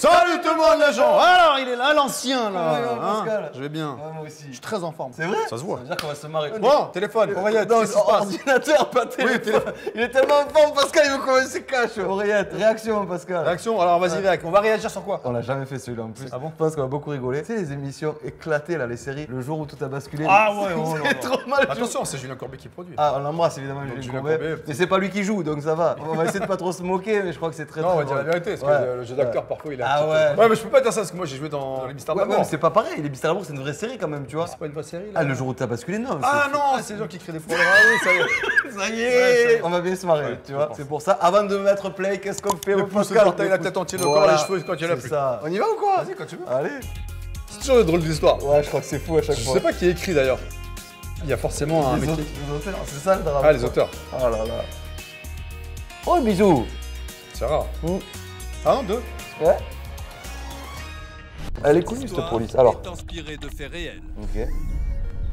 Salut tout le monde les gens. Alors il est là l'ancien là. Ouais, Pascal. Je vais bien. Ouais, moi aussi. Je suis très en forme. C'est vrai? Ça se voit. Ça veut dire qu'on va se marrer. Bon, téléphone, oreillette, Non, qu'est-ce qui se passe? ordinateur, pas téléphone. Il est tellement en forme, Pascal, il veut commencer cash. Oreillette, réaction, Pascal. Réaction, alors vas-y réac. On va réagir sur quoi? On l'a jamais fait celui-là en plus. Ah bon? Je pense qu'on va beaucoup rigoler. Tu sais, les émissions éclatées là, les séries, le jour où tout a basculé. Ah ouais, oh là c'est là. trop mal. Attention, c'est Julien Courbet qui produit. Ah, on l'embrasse évidemment, Donc, Julien Julien Courbet. Courbet, Mais c'est pas lui qui joue, donc ça va. On va essayer de pas trop se moquer, mais je crois que c'est très Non, on va très dire la drôle. vérité, parce Ouais. que le jeu d'acteur parfois il a. Ah un petit ouais. peu- Ouais, mais je peux pas dire ça parce que moi j'ai joué dans les Mystères Ouais, d'Amour. mais c'est pas pareil, les Mystères d'Amour c'est une vraie série quand même, tu vois. C'est pas une vraie série là. Ah, le jour où t'as basculé, non. Ah non, c'est les gens qui créent des problèmes. Ah oui, ça y est. Ça y Ouais, est, ça- on va bien se marrer, Ouais, tu vois. je pense. C'est pour ça, avant de mettre play, qu'est-ce qu'on fait Le au pouce, Pascal? l'orteil, la tête entière, le corps, les cheveux quand il y en a C'est plus. ça. On y va ou quoi? Vas-y quand tu veux. Allez. C'est toujours des drôles d'histoires. Ouais, je crois que c'est fou à chaque Je fois. sais pas qui écrit d'ailleurs. Il y a forcément un Les mec auteurs, qui. c'est ça le drame. Ah, les auteurs. Oh là là. Oh, bisous. C'est rare. Mm. Ah non, deux. Ouais. Elle est connue cette police. Alors. Est inspiré de faits réels. Ok.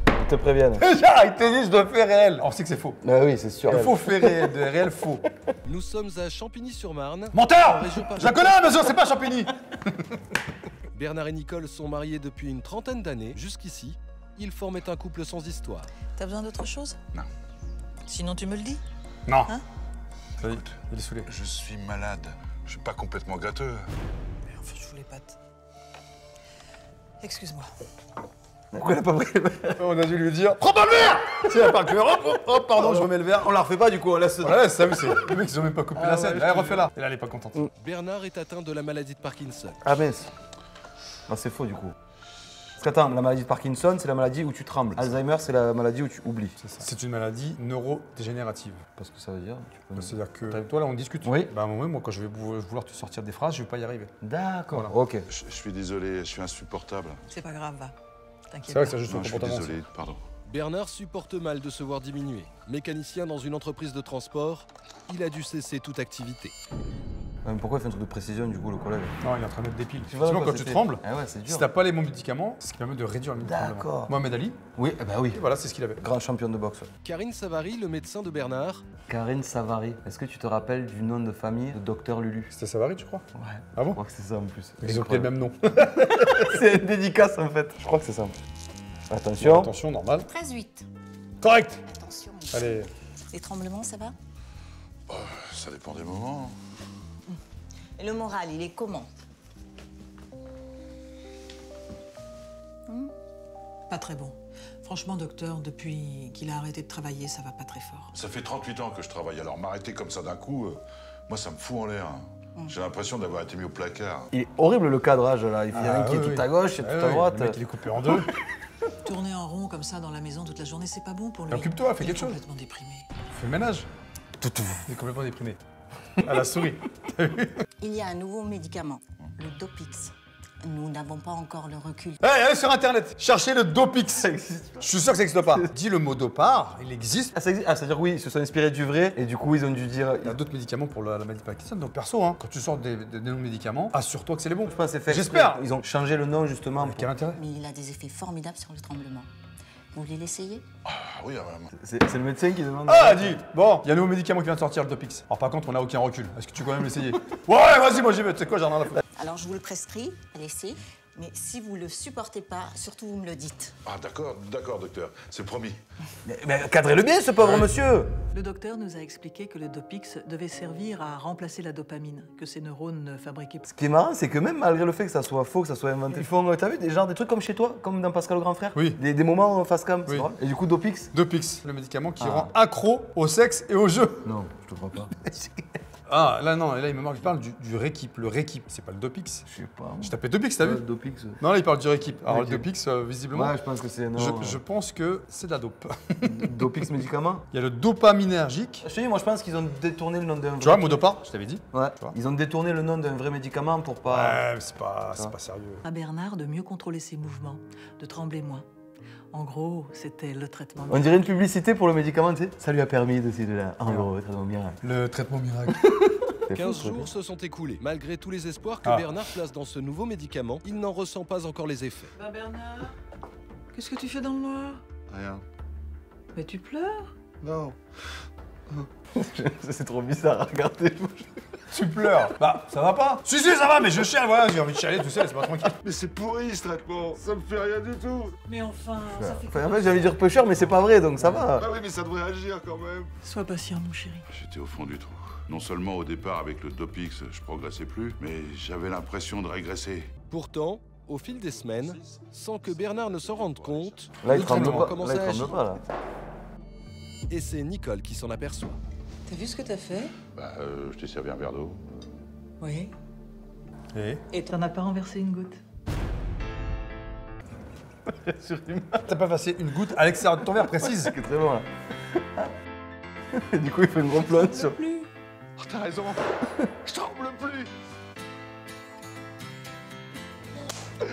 Ils te préviennent. Déjà, il te dit je dois faire réel. On sait que c'est faux. Ah oui, c'est sûr. Il faut faire réel, de réel faux. Nous sommes à Champigny-sur-Marne. Menteur. En région Je la connais, mais c'est pas Champigny. Bernard et Nicole sont mariés depuis une trentaine d'années. Jusqu'ici, ils formaient un couple sans histoire. T'as besoin d'autre chose? Non. Sinon tu me le dis. Non. Hein? Ça y est, il est saoulé. Je suis malade. Je suis pas complètement gâteux. Mais enfin, je voulais pas te... Excuse-moi. Pourquoi elle a pas pris le verre? On a dû lui dire prends pas le verre. Tu sais, elle parle que hop, pardon, je remets le verre. On la refait pas du coup, on laisse. Ouais, ça oui, c'est. Les mecs, ils ont même pas coupé la scène. ouais, Allez, refais-la. Et là, elle est pas contente. Bernard est atteint de la maladie de Parkinson. Ah mince. Non, c'est faux du coup. Parce qu'attends, la maladie de Parkinson, c'est la maladie où tu trembles. Alzheimer, c'est la maladie où tu oublies. C'est une maladie neurodégénérative. Parce que ça veut dire. C'est-à-dire que toi, là, on discute. Oui. Bah, moi, quand je vais vouloir te sortir des phrases, je vais pas y arriver. D'accord. Voilà. Ok. Je suis désolé, je suis insupportable. C'est pas grave, va. C'est T'inquiète vrai pas. que ça juste Non, le je suis comportement. désolé, pardon. Bernard supporte mal de se voir diminuer. Mécanicien dans une entreprise de transport, il a dû cesser toute activité. Mais pourquoi il fait un truc de précision du coup, le collègue? Non, il est en train de mettre des piles. Tu vois, Sinon, quoi, quand tu c'était- trembles, Ah ouais, c'est si dur. t'as pas les bons médicaments, c'est ce qui permet de réduire le tremblement. D'accord. Mohamed Ali, Oui, bah oui. et voilà, c'est ce qu'il avait. Grand champion de boxe. Karine Savary, le médecin de Bernard, Karine Savary. Est-ce que tu te rappelles du nom de famille de Docteur Lulu? C'était Savary, tu crois? Ouais. Ah Je bon? crois que c'est ça en plus. Ils ont pris le même nom. C'est une dédicace en fait. Je crois que c'est ça. Attention. Attention, normal. 13-8. Correct. Attention. Allez. Les tremblements, ça va? Ça dépend des moments. Et le moral, il est comment? Pas très bon. Franchement, docteur, depuis qu'il a arrêté de travailler, ça va pas très fort. Ça fait 38 ans que je travaille, alors m'arrêter comme ça d'un coup, moi ça me fout en l'air. J'ai l'impression d'avoir été mis au placard. Il est horrible le cadrage là. Il y a un qui est tout à gauche, il y a tout à droite. Le mec, il est coupé en deux. Tourner en rond comme ça dans la maison toute la journée, c'est pas bon pour lui. Occupe-toi, fais Il est quelque chose. complètement déprimé. Fais le ménage. Il est complètement déprimé. À la souris. Il y a un nouveau médicament, le Dopix. Nous n'avons pas encore le recul. Hey, allez sur internet, cherchez le Dopix. Je suis sûr que ça n'existe pas. Dis le mot dopard, il existe. Ah, ça existe. Ah, c'est-à-dire oui, ils se sont inspirés du vrai et du coup ils ont dû dire. Il y a d'autres médicaments pour la maladie de Parkinson. Donc perso, hein, quand tu sors des noms de médicaments, assure-toi que c'est les bons. Je pense que c'est fait. J'espère. Ils ont changé le nom justement. Quel intérêt? Mais il a des effets formidables sur le tremblement. Vous voulez l'essayer? Ah oui, C'est le médecin qui demande. Ah, dis. Bon, il y a un nouveau médicament qui vient de sortir, le Dopix. Alors par contre, on n'a aucun recul. Est-ce que tu veux quand même l'essayer? Ouais, vas-y, moi j'y vais. Tu sais quoi, j'en ai rien à foutre. Alors je vous le prescris, allez-y. Mais si vous le supportez pas, surtout vous me le dites. Ah d'accord, docteur, c'est promis. Mais cadrez-le bien, ce pauvre monsieur. Le docteur nous a expliqué que le Dopix devait servir à remplacer la dopamine que ces neurones ne fabriquaient pas. Ce qui est marrant, c'est que même malgré le fait que ça soit faux, que ça soit inventé, ils font, t'as vu, des trucs comme chez toi, comme dans Pascal le grand frère? Oui. Des moments face cam, c'est Oui. drôle. Et du coup, Dopix? Dopix, le médicament qui rend accro au sexe et au jeu. Non, je te crois pas. Ah, là non, là il me manque, il parle du Rékip. Le Rékip, c'est pas le Dopix. Je sais pas. Je tapais Dopix, t'as vu? Dopix. Non, là il parle du Rékip. Alors Ok. le Dopix, visiblement, Ouais, je pense que c'est. je pense que c'est de la dope. Dopix médicament? Il y a le dopaminergique. Je te dis, moi je pense qu'ils ont détourné le nom d'un vrai. Tu vois, mot dopard, je t'avais dit. Ouais. Tu vois. Ils ont détourné le nom d'un vrai médicament pour pas. Ouais, mais c'est pas sérieux. À Bernard de mieux contrôler ses mouvements, de trembler moins. En gros, c'était le traitement. On dirait une publicité pour le médicament, tu sais. Ça lui a permis de ci, de là. En gros, traitement miracle. Le traitement miracle. C'est fou, 15 ce truc. jours se sont écoulés. Malgré tous les espoirs que Ah. Bernard place dans ce nouveau médicament, il n'en ressent pas encore les effets. Bah Bernard, qu'est-ce que tu fais dans le noir? Rien. Mais tu pleures? Non. C'est trop bizarre à regarder. Tu pleures. Bah, ça va pas? Si, ça va, mais je chiale, voilà, j'ai envie de chialer tout seul, c'est pas tranquille. Mais c'est pourri ce traitement, ça me fait rien du tout. Mais enfin, ça fait Enfin, en fait, j'allais dire peu cher, mais c'est pas vrai, donc ça va. Ah oui, mais ça devrait agir quand même. Sois patient, mon chéri. J'étais au fond du trou. Non seulement au départ avec le Dopix, je progressais plus, mais j'avais l'impression de régresser. Pourtant, au fil des semaines, sans que Bernard ne s'en rende compte, Là, il le tremble traitement pas. commence Là, il à tremble agir. pas, là. Et c'est Nicole qui s'en aperçoit. T'as vu ce que t'as fait? Bah, je t'ai servi un verre d'eau. Oui. Et T'en as pas renversé une goutte? t'as pas passé une goutte à l'extérieur de ton verre, précise. C'est très bon, là. Et du coup, il fait une grande plonge sur... Oh, t'as raison. Je tremble plus.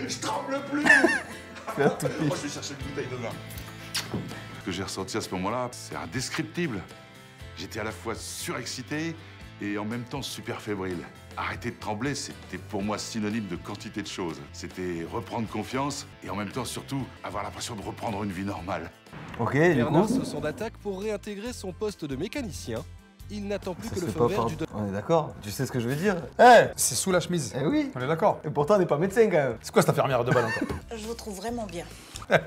Je tremble plus. C'est un tout petit. Oh, je vais chercher une bouteille de vin. Ce que j'ai ressenti à ce moment-là, c'est indescriptible. J'étais à la fois surexcité et en même temps super fébrile. Arrêter de trembler, c'était pour moi synonyme de quantité de choses. C'était reprendre confiance et en même temps, surtout, avoir l'impression de reprendre une vie normale. Ok, du Bernard coup... se sent d'attaque pour réintégrer son poste de mécanicien. Il n'attend plus Ça que le se feu fait pas vert par... du On est d'accord? Tu sais ce que je veux dire? Eh C'est sous la chemise. Eh oui. On est d'accord. Et pourtant, on n'est pas médecin, quand même. C'est quoi cette infirmière de balle encore? Je vous trouve vraiment bien.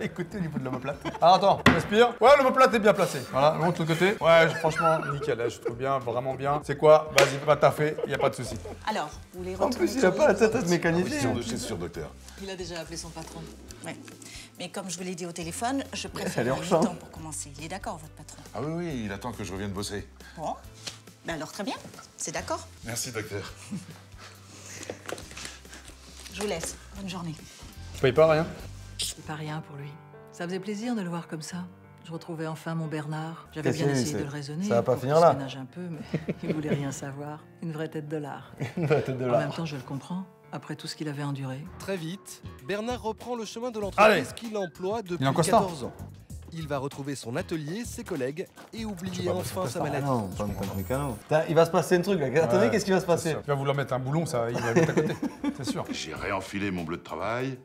Écoutez au niveau de l'omoplate. Alors attends, respire. Ouais, l'omoplate est bien placé. Voilà, l'autre de l'autre côté. Ouais, franchement, nickel, là, je trouve bien, vraiment bien. C'est quoi? Vas-y, pas taffer, y a pas de souci. Alors, vous les En retrouvez plus, il a pas la tête à se Oui, mécaniser. c'est sûr, docteur. Il a déjà appelé son patron. Ouais. Mais comme je vous l'ai dit au téléphone, je Elle préfère est un urgente. temps pour commencer. Il est d'accord, votre patron? Ah oui, il attend que je revienne bosser. Bon. Ben alors, très bien. C'est d'accord. Merci, docteur. Je vous laisse. Bonne journée. Je paye pas rien. C'est pas rien pour lui. Ça faisait plaisir de le voir comme ça. Je retrouvais enfin mon Bernard. J'avais Qu'est-ce bien qu'il y a eu, essayé de c'est- le raisonner. ça va pas pour finir qu'il se là. ménage un peu, mais il voulait rien savoir. Une vraie tête de lard. Une vraie tête de En lard. même temps, je le comprends. Après tout ce qu'il avait enduré. Très vite, Bernard reprend le chemin de Allez. l'entreprise qu'il emploie depuis Il est en costard. 14 ans. Il va retrouver son atelier, ses collègues et oublier pas, enfin sa Ah maladie. non, pas en tant que mécano. Putain, il va se passer un truc, là. Attendez, Ouais, qu'est-ce qui va se passer? Il va vouloir mettre un boulon, ça, il va mettre à côté. C'est sûr. J'ai réenfilé mon bleu de travail,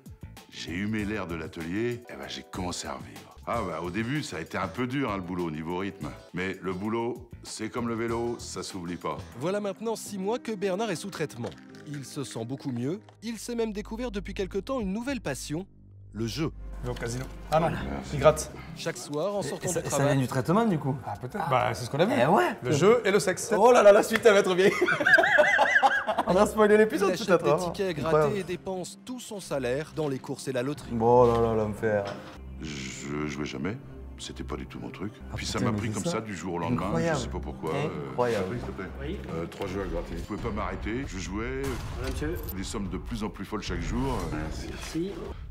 j'ai humé l'air de l'atelier, et ben j'ai commencé à revivre. Ah bah au début, ça a été un peu dur, hein, le boulot, niveau rythme. Mais le boulot, c'est comme le vélo, ça s'oublie pas. Voilà maintenant 6 mois que Bernard est sous traitement. Il se sent beaucoup mieux. Il s'est même découvert depuis quelque temps une nouvelle passion, le jeu. Il va au casino. Ah non, il gratte. Chaque soir, en Et sortant ça, du ça vient travail, du traitement, du coup? Ah peut-être. Bah c'est ce qu'on a vu. Eh ouais. Le jeu et le sexe. Oh là là, la suite, elle va être bien. On a spoilé il l'épisode, achète peut-être. des hein. tickets Incroyable. grattés et dépense tout son salaire dans les courses et la loterie. Oh là là, l'enfer. Je jouais jamais, c'était pas du tout mon truc. Puis ça putain, m'a mais pris c'est comme ça. ça du jour au lendemain, Incroyable. je sais pas pourquoi. Incroyable. S'il te plaît. 3 jeux à gratter. Je pouvais pas m'arrêter, je jouais. Des sommes de plus en plus folles chaque jour.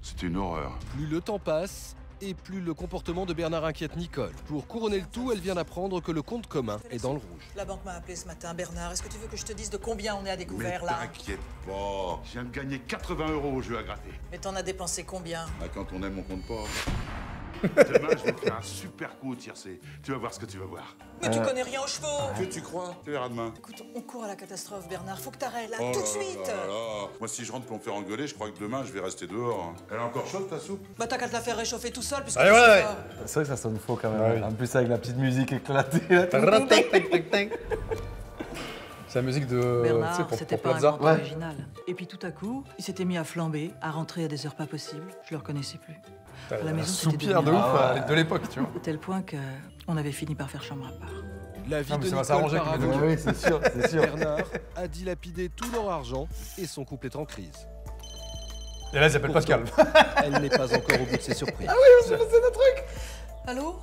C'était une horreur. Plus le temps passe, et plus le comportement de Bernard inquiète Nicole. Pour couronner le tout, elle vient d'apprendre que le compte commun est dans le rouge. La banque m'a appelé ce matin. Bernard, est-ce que tu veux que je te dise de combien on est à Mais découvert là? t'inquiète pas, je viens de gagner 80 € au jeu à gratter. Mais t'en as dépensé combien? Ah, quand on aime, on compte pas. Demain, je vais te faire un super coup au tiercé. Tu vas voir ce que tu vas voir. Mais tu connais rien aux chevaux! Que tu crois? Tu verras demain. Écoute, on court à la catastrophe, Bernard. Faut que t'arrêtes là, Oh tout de là suite! là là. Moi, si je rentre pour me faire engueuler, je crois que demain, je vais rester dehors. Elle est encore chaude, ta soupe? Bah t'as qu'à te la faire réchauffer tout seul, puisque Allez, tu sais ouais, pas. C'est vrai que ça sonne faux quand même. Ouais. En plus, avec la petite musique éclatée. Là, C'est la musique de. tu sais, Bernard, pour c'était pas un Plaza. grand original. Et puis tout à coup, il s'était mis à flamber, à rentrer à des heures pas possibles. Je le reconnaissais plus. T'as la un maison, c'était soupir de devenu- ouf de l'époque, tu vois. À tel point qu'on avait fini par faire chambre à part. La vie Ah, mais de ça va Nicole s'arranger part à avec les volo. Oui, c'est sûr, c'est sûr. Bernard a dilapidé tout leur argent et son couple est en crise. Et là, il s'appelle Pascal. Elle n'est pas encore au bout de ses surprises. Allô?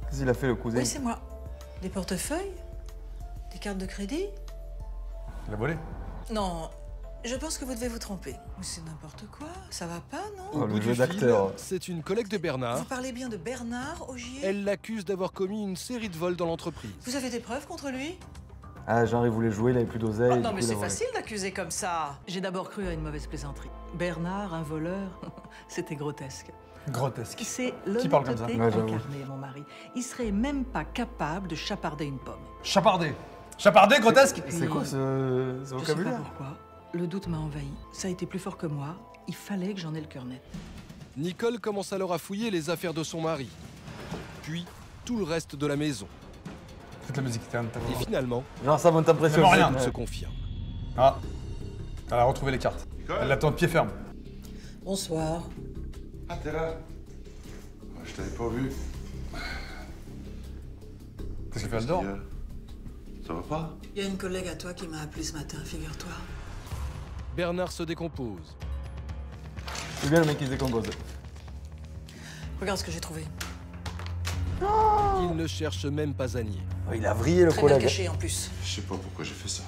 Qu'est-ce qu'il a fait, le cousin? Oui, c'est moi. Des portefeuilles? Des cartes de crédit? Il a volé. Non, je pense que vous devez vous tromper. Mais c'est n'importe quoi, ça va pas, non? Oh, Au le bout jeu du fil, d'acteur. c'est une collègue de Bernard. Vous parlez bien de Bernard Augier? Elle l'accuse d'avoir commis une série de vols dans l'entreprise. Vous avez des preuves contre lui? Ah, genre, il voulait jouer, il avait plus d'oseille. Oh, du non, coup, mais il a c'est volé. facile d'accuser comme ça. J'ai d'abord cru à une mauvaise plaisanterie. Bernard, un voleur, c'était grotesque. Grotesque. C'est Qui parle comme ça? l'honnêteté Ouais, j'avoue. incarnée, mon mari. Il serait même pas capable de chaparder une pomme. Chapardé. Chapardé, grotesque. C'est quoi ce Je sais pas vocabulaire? pourquoi. Le doute m'a envahi. Ça a été plus fort que moi. Il fallait que j'en ai le cœur net. Nicole commence alors à fouiller les affaires de son mari. Puis tout le reste de la maison. Toute la musique. Et finalement, Genre ça monte impression. Vraiment rien. tout se confirme. Ah. Elle a retrouvé les cartes. Elle l'attend de pied ferme. Bonsoir. Ah, t'es là? Je t'avais pas vu. Qu'est-ce qu'elle fait? Elle dort? Ça va pas? Il y a une collègue à toi qui m'a appelé ce matin, figure-toi. Bernard se décompose. C'est bien le mec qui se décompose. Regarde ce que j'ai trouvé. Il ne cherche même pas à nier. Oh, il a vrillé le Très bien collègue. caché en plus. Je sais pas pourquoi j'ai fait ça.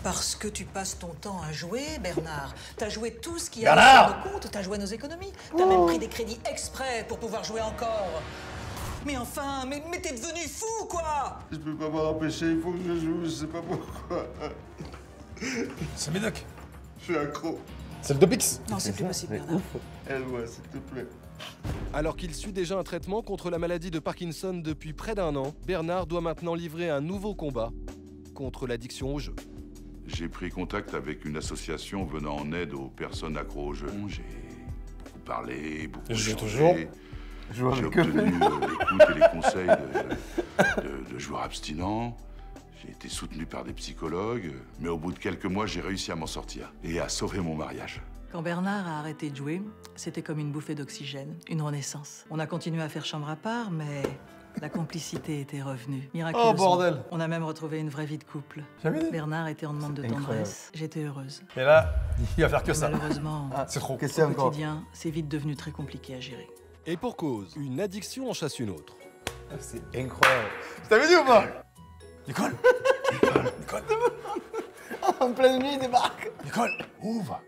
Parce que tu passes ton temps à jouer, Bernard. T'as joué tout ce qui Bernard a nos comptes, t'as joué nos économies. T'as même pris des crédits exprès pour pouvoir jouer encore. Mais enfin, mais t'es devenu fou, quoi! Je peux pas m'en empêcher, il faut que je joue, je sais pas pourquoi. C'est Médoc. Je suis accro. C'est le Dopix. Non, c'est plus possible, Bernard. Aide-moi, s'il te plaît. Alors qu'il suit déjà un traitement contre la maladie de Parkinson depuis près d'1 an, Bernard doit maintenant livrer un nouveau combat contre l'addiction au jeu. J'ai pris contact avec une association venant en aide aux personnes accros au jeu. J'ai beaucoup parlé, beaucoup Je joue échangé. toujours. Je joue J'ai avec eux. obtenu l'écoute et les conseils de joueurs abstinents. J'ai été soutenu par des psychologues, mais au bout de quelques mois, j'ai réussi à m'en sortir et à sauver mon mariage. Quand Bernard a arrêté de jouer, c'était comme une bouffée d'oxygène, une renaissance. On a continué à faire chambre à part, mais la complicité était revenue. Miraculeusement. Oh, bordel. On a même retrouvé une vraie vie de couple. Jamais dit. Bernard était en demande de Incroyable. tendresse. J'étais heureuse. Et là, il va faire que ça. Malheureusement, C'est trop. Qu'est-ce qu'il y a au encore? quotidien, c'est vite devenu très compliqué à gérer. Et pour cause, une addiction en chasse une autre. C'est incroyable. T'avais dit ou pas? Nicole. Nicole. En pleine nuit, il débarque. Nicole, ouvre.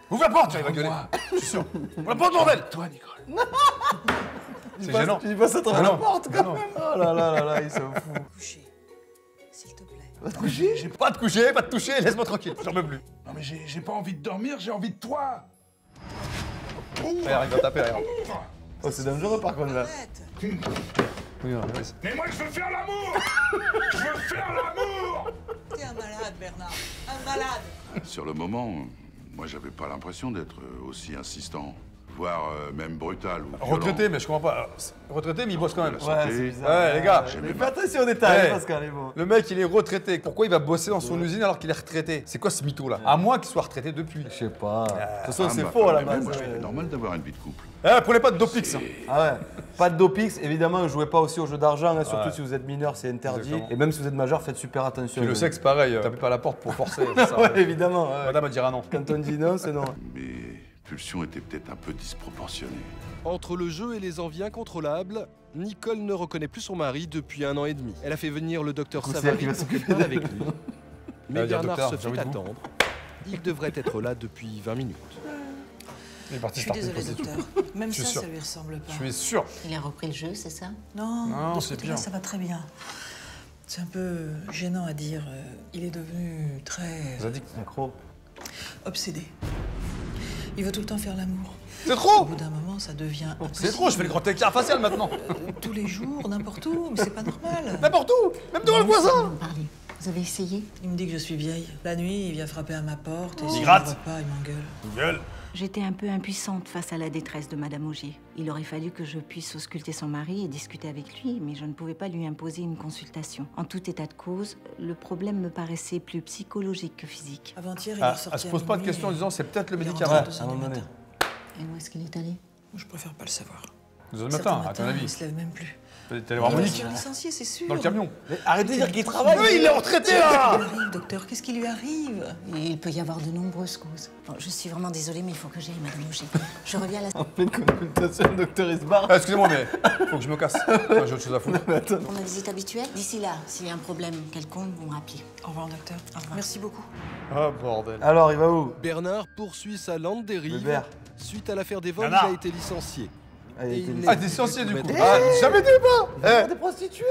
Ouvre la porte, il va gueuler. Je suis sûr. Ouvre la porte, bordel. Toi, Nicole. C'est gênant. Il passe à travers Ah la non. porte, Ah quand non. même. Oh là là là là, il s'en fout. Coucher, s'il te plaît. Va te coucher? J'ai pas de coucher, pas de toucher, laisse-moi tranquille, j'en peux plus. Non mais j'ai pas envie de dormir, j'ai envie de toi. Regarde, il va taper, regarde. Oh, c'est dangereux par contre là. Arrête. Mais moi je veux faire l'amour. Je veux faire l'amour. T'es un malade, Bernard. Un malade. Sur le moment, moi j'avais pas l'impression d'être aussi insistant, voire même brutal ou violent. Retraité, mais je comprends pas. Retraité, mais il bosse quand même. La santé. c'est bizarre. Ouais, les gars. J'aimais Mais ma- fais attention aux détails, Ouais. Pascal, il est bon. Le mec, il est retraité. Pourquoi il va bosser dans son usine alors qu'il est retraité? C'est quoi ce mytho là? À moins qu'il soit retraité depuis. Je sais pas. De toute façon, Ah, c'est ma faux à la femme et base. moi, je trouvais normal d'avoir une vie de couple. Eh, prenez pas de Dopix. Hein. Ah ouais. Pas de dopix, évidemment, ne jouez pas aussi aux jeux d'argent, hein, surtout Ouais. si vous êtes mineur, c'est interdit. Exactement. Et même si vous êtes majeur, faites super attention. Et le sexe, pareil. Tapez pas à la porte pour forcer. c'est ça. Ouais, évidemment. ouais. Madame, elle dira non. Quand on dit non, c'est non. Mes pulsions étaient peut-être un peu disproportionnées. Entre le jeu et les envies incontrôlables, Nicole ne reconnaît plus son mari depuis 1 an et demi. Elle a fait venir le docteur coup, c'est Savary elle qui va pour s'occuper qu'il parle d'elle. avec lui. Elle Mais va dire, Bernard docteur, se j'ai envie fait de vous. attendre. Il devrait être là depuis 20 minutes. Il est parti Je suis starter une désolée, prostituée. docteur. Même Je suis ça, sûr. ça lui ressemble pas. Je suis sûr. Il a repris le jeu, c'est ça? Non, Non, de ce c'est côté-là, bien. ça va très bien. C'est un peu gênant à dire. Il est devenu très Vous a dit. Accro. obsédé. Il veut tout le temps faire l'amour. C'est Au trop. bout d'un moment, ça devient C'est trop. Je fais le grand écart facial maintenant. tous les jours, n'importe où, mais c'est pas normal. N'importe où. Même devant le voisin. Parlez. Vous avez essayé? Il me dit que je suis vieille. La nuit, il vient frapper à ma porte et si je gratte. ne vois pas, il m'engueule. Gueule. J'étais un peu impuissante face à la détresse de Madame Augier. Il aurait fallu que je puisse ausculter son mari et discuter avec lui, mais je ne pouvais pas lui imposer une consultation. En tout état de cause, le problème me paraissait plus psychologique que physique. Avant-hier, il Ah, est ressorti elle se à pose pas de minuit questions en et disant c'est peut-être le il est médicament. rentré Ouais, à à un 2 heures moment du donné. matin. Et où est-ce qu'il est allé? Je préfère pas le savoir. 2 heures du Certains matin, à ton matins, avis. il se lève même plus. T'es allé voir Il va se Monique faire licencier, c'est sûr. dans le camion. Mais arrêtez de dire qu'il travaille. Oui, il est retraité Qu'est-ce là. qui lui arrive, docteur? Qu'est-ce qui lui arrive? Il peut y avoir de nombreuses causes. Bon, je suis vraiment désolée, mais il faut que j'aille, Madame Auger. Je reviens à la... En pleine consultation, le docteur il se barre. Ah, excusez-moi, mais faut que je me casse. Moi, j'ai autre chose à foutre. Pour ma visite habituelle, d'ici là, s'il y a un problème quelconque, vous me rappelez. Au revoir, docteur. Au revoir. Merci beaucoup. Oh bordel. Alors, il va où? Bernard poursuit sa lente dérive. Bébert. Suite à l'affaire des vols, Bernard. il a été licencié. Ah, il a Et été il licencié. Ah, t'es licencié du coup. Eh, Ah, jamais dit pas. Des prostituées.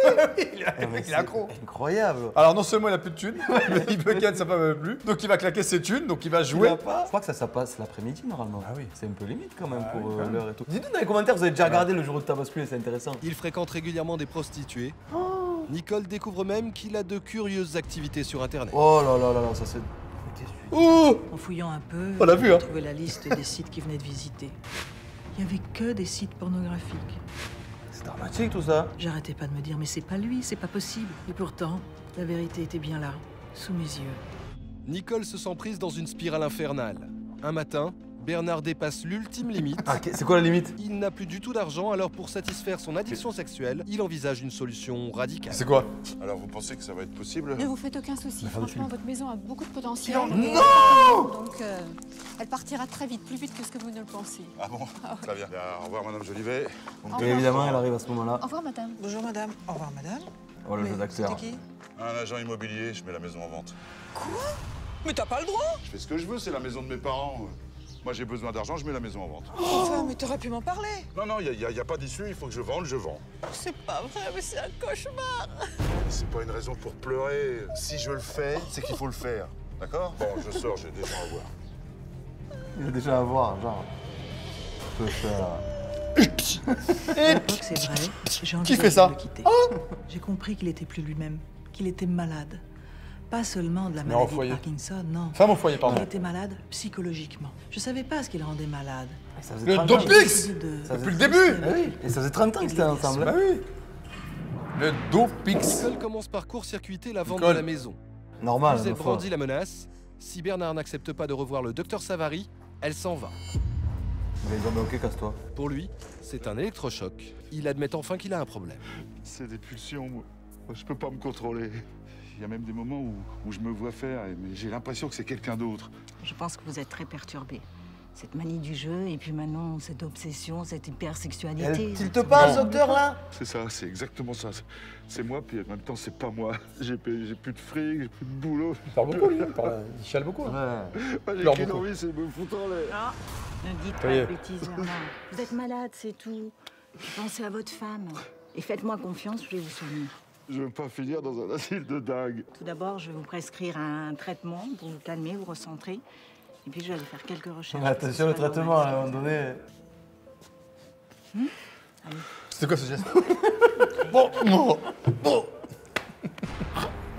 Le mec, il est accro. Incroyable. Alors non seulement il a plus de thunes, mais il peut ken sa femme même plus. Donc il va claquer ses thunes, donc il va jouer. Je crois que ça passe l'après-midi normalement. Ah oui. C'est un peu limite quand même Ah pour oui, quand même. l'heure et tout. Dites-nous dans les commentaires, vous avez déjà regardé le jour où ta bosse plus, c'est intéressant. Il fréquente régulièrement des prostituées. Oh. Nicole découvre même qu'il a de curieuses activités sur Internet. Oh là là là là, ça c'est. Qu'est-ce que tu- Ouh. En fouillant un peu, On l'a vu, j'ai hein. trouvé la liste des sites qu'il venait de visiter. Il n'y avait que des sites pornographiques. Dramatique tout ça. J'arrêtais pas de me dire, mais c'est pas lui, c'est pas possible. Et pourtant, la vérité était bien là, sous mes yeux. Nicole se sent prise dans une spirale infernale. Un matin, Bernard dépasse l'ultime limite. Ah, c'est quoi la limite? Il n'a plus du tout d'argent, alors pour satisfaire son addiction sexuelle, il envisage une solution radicale. C'est quoi? Alors, vous pensez que ça va être possible? Ne vous faites aucun souci. Franchement, votre maison a beaucoup de potentiel. Non! Donc, elle partira très vite, plus vite que ce que vous ne le pensez. Ah bon? Très bien. Au revoir, Madame Jolivet. Et évidemment, elle arrive à ce moment-là. Au revoir, madame. Bonjour madame. Au revoir madame. Oh, le jeu Mais d'acteur. c'était qui? Un agent immobilier, je mets la maison en vente. Mais t'as pas le droit. Je fais ce que je veux, c'est la maison de mes parents. Moi, j'ai besoin d'argent, je mets la maison en vente. Enfin, mais t'aurais pu m'en parler. Non, il y a pas d'issue, il faut que je vende, je vends. C'est pas vrai, mais c'est un cauchemar. C'est pas une raison pour pleurer. Si je le fais, c'est qu'il faut le faire. D'accord? Bon, je sors, j'ai des gens à voir. Il a déjà à voir, genre. Je peux faire. C'est vrai, j'ai Qui envie fait ça? de le quitter. J'ai compris qu'il était plus lui-même, qu'il était malade. Pas seulement de la Mais au maladie de foyer. Parkinson, non. Femme au foyer, pardon. Il était malade psychologiquement. Je savais pas ce qui le rendait malade. Ça faisait Le 30 ans. Dopix! De- Depuis le début! Ah oui. Et ça faisait 30 ans qu'ils étaient ensemble. Bah oui. Le Dopix. Nicole commence par court-circuiter la vente Nicole. de la maison. Normal, Puis elle ma foi. brandit la menace. Si Bernard n'accepte pas de revoir le docteur Savary, elle s'en va. Il va dire, bah ok, casse-toi. Pour lui, c'est un électrochoc. Il admet enfin qu'il a un problème. C'est des pulsions, moi. Je peux pas me contrôler. Il y a même des moments où je me vois faire, mais j'ai l'impression que c'est quelqu'un d'autre. Je pense que vous êtes très perturbé. Cette manie du jeu, et puis maintenant, cette obsession, cette hypersexualité. Il te passe, docteur, là? C'est ça, c'est exactement ça. C'est moi, puis en même temps, c'est pas moi. J'ai plus de fric, j'ai plus de boulot. Il parle beaucoup, lui. Il chiale beaucoup. Ouais. J'ai pleure qu'une beaucoup. envie, c'est de me foutre en l'air. Ah, ne dites Ça pas y de est. bêtises, Bernard. Vous êtes malade, c'est tout. Pensez à votre femme. Et faites-moi confiance, je vais vous soigner. Je veux pas finir dans un asile de dingue. Tout d'abord, je vais vous prescrire un traitement pour vous calmer, vous recentrer. Et puis, je vais aller faire quelques recherches. Mais attention, le traitement, à un moment donné. C'était quoi ce geste? Bon, non. Bon.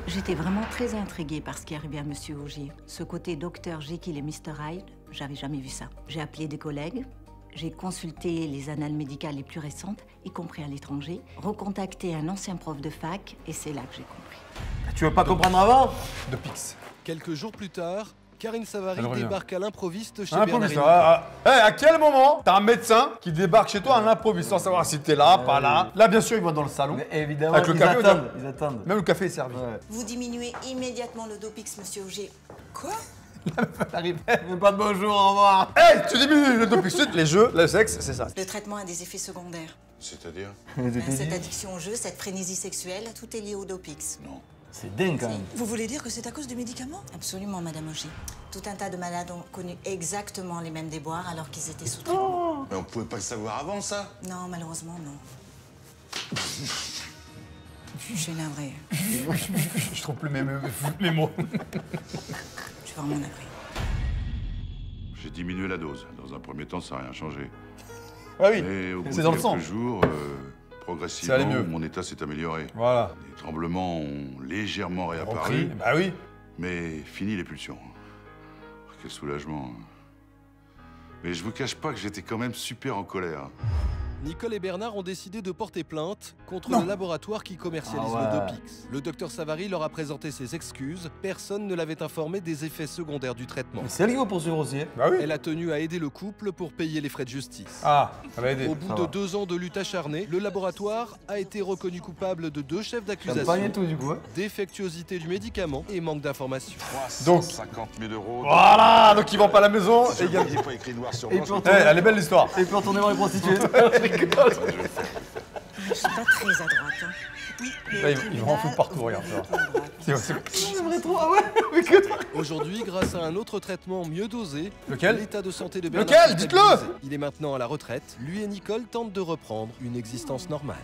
J'étais vraiment très intriguée par ce qui arrivait à Monsieur Augier. Ce côté docteur Jekyll et Mr. Hyde, j'avais jamais vu ça. J'ai appelé des collègues, j'ai consulté les annales médicales les plus récentes, y compris à l'étranger, recontacté un ancien prof de fac, et c'est là que j'ai compris. Tu veux pas comprendre avant? Dopix. Quelques jours plus tard, Karine Savary Elle revient. débarque à l'improviste chez Un Bernard improviste. et Nicole. À quel moment t'as un médecin qui débarque chez toi à l'improviste sans savoir si t'es là, pas là? Là, bien sûr, il va dans le salon. Mais évidemment, Avec le ils café, attendent. Ils attendent. Même le café est servi. Ouais. Vous diminuez immédiatement le Dopix, monsieur Augier. Quoi? Arrive. Mais pas de bonjour, au revoir. Hey, tu diminues le Dopix. Les jeux, le sexe, c'est ça. Le traitement a des effets secondaires. C'est-à-dire? Cette addiction au jeu, cette frénésie sexuelle, tout est lié au Dopix. Non. C'est dingue quand même. Vous voulez dire que c'est à cause du médicament? Absolument, madame Augier. Tout un tas de malades ont connu exactement les mêmes déboires alors qu'ils étaient sous traitement. Mais on pouvait pas le savoir avant, ça? Non, malheureusement, non. Je suis navrée. Je trouve plus mes mots. Je suis vraiment navrée. J'ai diminué la dose. Dans un premier temps, ça n'a rien changé. Ah oui, Mais au bout c'est de dans le quelques sang. jours, progressivement, Ça allait mieux. mon état s'est amélioré. Voilà. Les tremblements ont légèrement Repris. réapparu, Bah oui. mais fini les pulsions. Quel soulagement. Mais je vous cache pas que j'étais quand même super en colère. Nicole et Bernard ont décidé de porter plainte contre le laboratoire qui commercialise Ah ouais. le Dopix. Le docteur Savary leur a présenté ses excuses. Personne ne l'avait informé des effets secondaires du traitement. Mais c'est elle qui va poursuivre aussi. Bah oui. Elle a tenu à aider le couple pour payer les frais de justice. Ah, ça va aider. Au bout Ça de va. 2 ans de lutte acharnée, le laboratoire a été reconnu coupable de 2 chefs Champagne d'accusation, et tout, du coup. Hein. défectuosité du médicament et manque d'informations. Donc- 50 000 euros. Voilà, donc ils vont pas à la maison. Si Et je ne pas écrit noir sur Et blanc. puis je- on elle est belle l'histoire. Et puis retourner voir les prostituées. Je suis pas très à droite. Hein. Oui, Là, ils vont en foutre partout, regarde. J'aimerais trop, ah ouais. Aujourd'hui, grâce à un autre traitement mieux dosé, Lequel? l'état de santé de Bernard Lequel? s'est Dites-le! stabilisé. Il est maintenant à la retraite. Lui et Nicole tentent de reprendre une existence normale.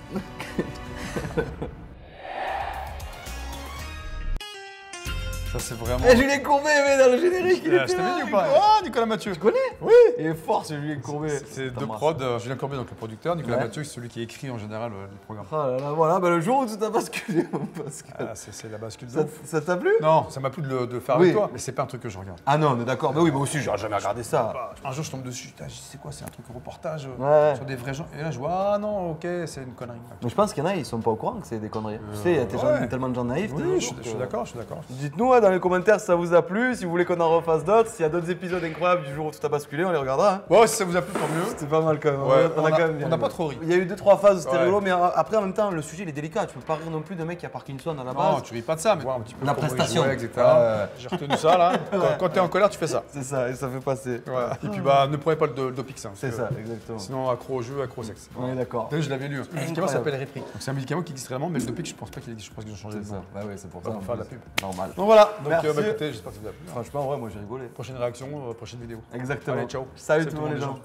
Ça, c'est vraiment. Et Julien Courbet, mais dans le générique, il est Je t'avais dit ou pas? Oh, Nicolas Mathieu. Tu connais? Oui. Il est fort, ce Julien Courbet. C'est deux prods. Julien Courbet, donc le producteur. Nicolas Ouais. Mathieu, c'est celui qui écrit en général les programmes. Oh là là, voilà, bah, le jour où tout a basculé, mon Pascal. Ah, c'est la bascule de Ça- ouf. Ça t'a plu? Non, ça m'a plu de le faire Oui. avec toi, mais c'est pas un truc que je regarde. Ah non, mais d'accord. Bah oui, moi aussi, j'aurais jamais regardé ça. Bah, un jour, je tombe dessus, putain, je sais quoi, c'est un truc reportage Ouais. sur des vrais gens. Et là, je vois, ah non, ok, c'est une connerie. Mais je pense qu'il y en a, ils sont pas au courant que c'est des conneries. Tu sais, il y a ouais. tellement de gens naïfs. Oui, de je nos jours suis que- d'accord, je suis d'accord. Dites-nous dans les commentaires si ça vous a plu, si vous voulez qu'on en refasse d'autres, s'il y a d'autres épisodes incroyables du jour où tout a basculé, on les regardera. Hein. Bon, si ça vous a plu, tant mieux. C'était pas mal quand même. Ouais, on a quand même bien on n'a pas rigolé. trop ri. Il y a eu 2-3 phases où c'était Ouais. rigolo, mais après en même temps, le sujet il est délicat. Tu peux pas rire non plus d'un mec qui a Parkinson à la Non, base. tu ris pas de ça, mais voir un petit peu La comment il prestation. jouait, etc. Ouais. J'ai retenu ça là. Quand t'es en colère, tu fais ça. C'est ça, et ça fait passer. Voilà. Et puis bah, ne prenez pas le Dopix. Hein, C'est parce ça, que exactement. Sinon, accro au jeu, accro au sexe. On est d'accord. D'ailleurs, je l'avais lu. Le médicament Incroyable. s'appelle Repri. Donc c'est un médicament qui existe réellement, mais le Dopix, je pense pas qu'il existe. Je pense qu'ils ont changé de C'est ça. nom. Bah ouais, c'est pour Pas ça. pour faire de la pub. Normal. Donc voilà. Donc Merci. bah, écoutez, j'espère que ça vous a plu. Franchement, ouais, moi j'ai rigolé. Prochaine réaction, prochaine vidéo. Exactement. Allez, ciao. Salut tout le monde les gens.